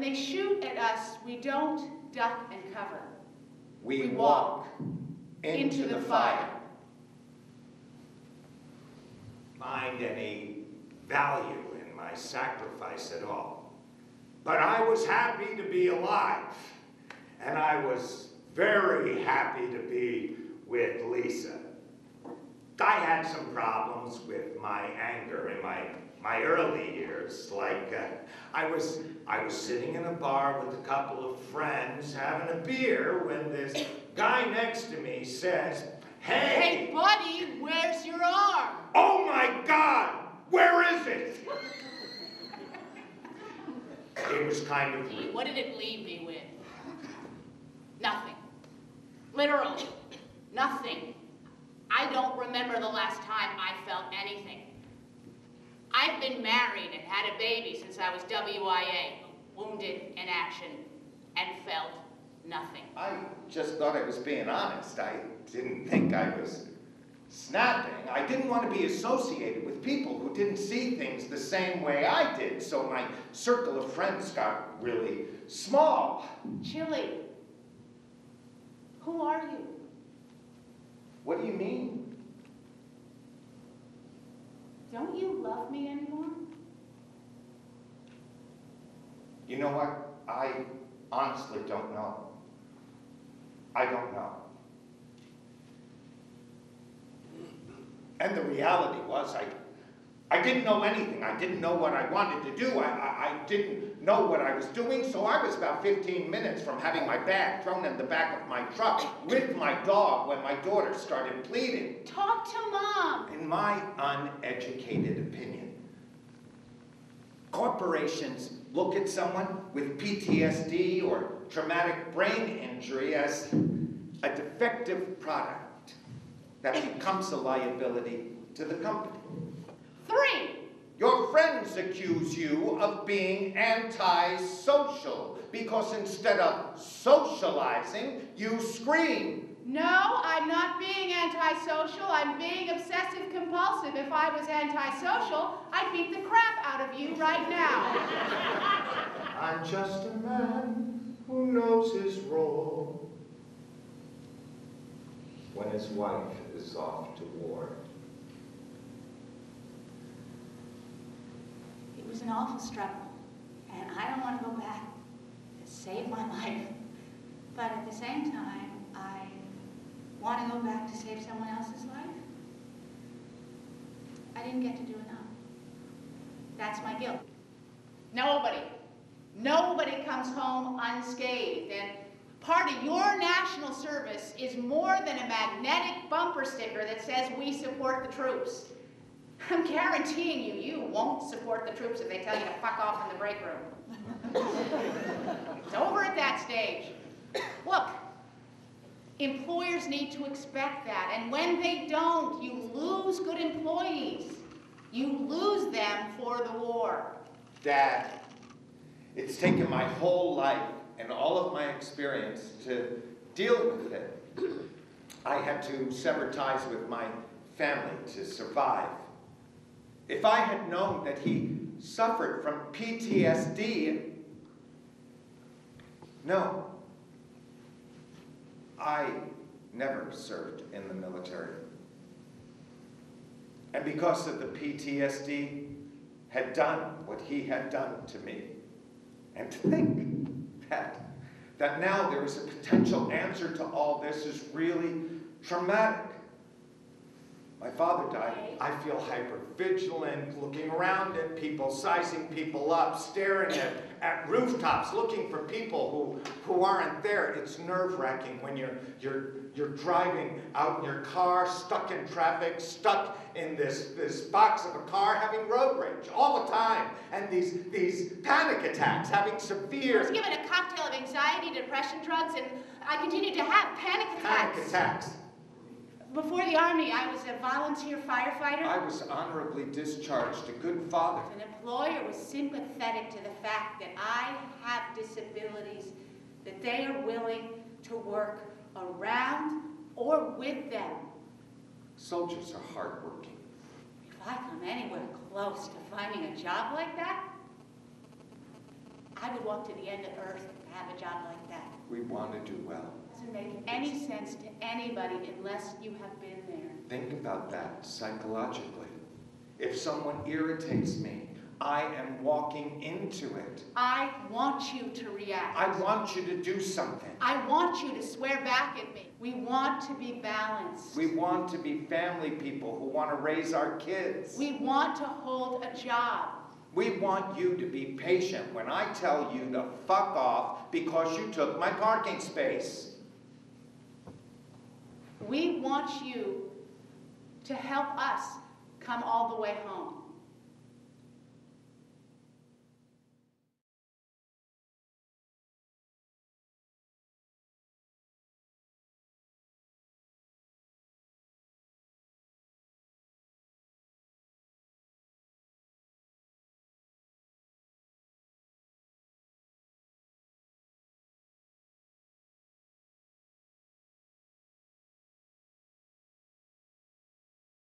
they shoot at us, we don't duck and cover. We walk into the fire. Find any value in my sacrifice at all. But I was happy to be alive. And I was very happy to be with Lisa. I had some problems with my anger in my early years. Like, I was sitting in a bar with a couple of friends having a beer when this guy next to me says, "Hey, Hey, buddy, where's your arm?" Oh my God, where is it? It was kind of rude. What did it leave me with? Nothing. Literally, nothing. I don't remember the last time I felt anything. I've been married and had a baby since I was WIA, wounded in action, and felt nothing. I just thought I was being honest. I didn't think I was snapping. I didn't want to be associated with people who didn't see things the same way I did, so my circle of friends got really small. Chili, who are you? What do you mean? Don't you love me anymore? You know what? I honestly don't know. I don't know. And the reality was, I didn't know anything. I didn't know what I wanted to do. I didn't know what I was doing, so I was about 15 minutes from having my bag thrown in the back of my truck with my dog when my daughter started pleading. Talk to Mom. In my uneducated opinion, corporations look at someone with PTSD or traumatic brain injury as a defective product that becomes a liability to the company. 3. Your friends accuse you of being antisocial because instead of socializing, you scream. No, I'm not being antisocial. I'm being obsessive compulsive. If I was antisocial, I'd beat the crap out of you right now. I'm just a man who knows his role when his wife is off to war. It was an awful struggle, and I don't want to go back to save my life. But at the same time, I want to go back to save someone else's life. I didn't get to do enough. That's my guilt. Nobody comes home unscathed, and part of your national service is more than a magnetic bumper sticker that says we support the troops. I'm guaranteeing you, you won't support the troops if they tell you to fuck off in the break room. It's over at that stage. Look, employers need to expect that, and when they don't, you lose good employees. You lose them for the war. Dad, it's taken my whole life and all of my experience to deal with it. I had to sever ties with my family to survive. If I had known that he suffered from PTSD, no, I never served in the military. And because of the PTSD, had done what he had done to me. And to think that now there is a potential answer to all this is really traumatic. My father died. I feel hypervigilant, looking around at people, sizing people up, staring at rooftops, looking for people who aren't there. It's nerve-wracking when you're driving out in your car, stuck in traffic, stuck in this box of a car, having road rage all the time, and these panic attacks, having severe... I was given a cocktail of anxiety, depression, drugs, and I continued to have panic attacks. Panic attacks. Before the Army, I was a volunteer firefighter. I was honorably discharged, a good father. An employer was sympathetic to the fact that I have disabilities, that they are willing to work around or with them. Soldiers are hardworking. If I come anywhere close to finding a job like that, I would walk to the end of earth to have a job like that. We want to do well. It doesn't make any sense to anybody unless you have been there. Think about that psychologically. If someone irritates me, I am walking into it. I want you to react. I want you to do something. I want you to swear back at me. We want to be balanced. We want to be family people who want to raise our kids. We want to hold a job. We want you to be patient when I tell you to fuck off because you took my parking space. We want you to help us come all the way home.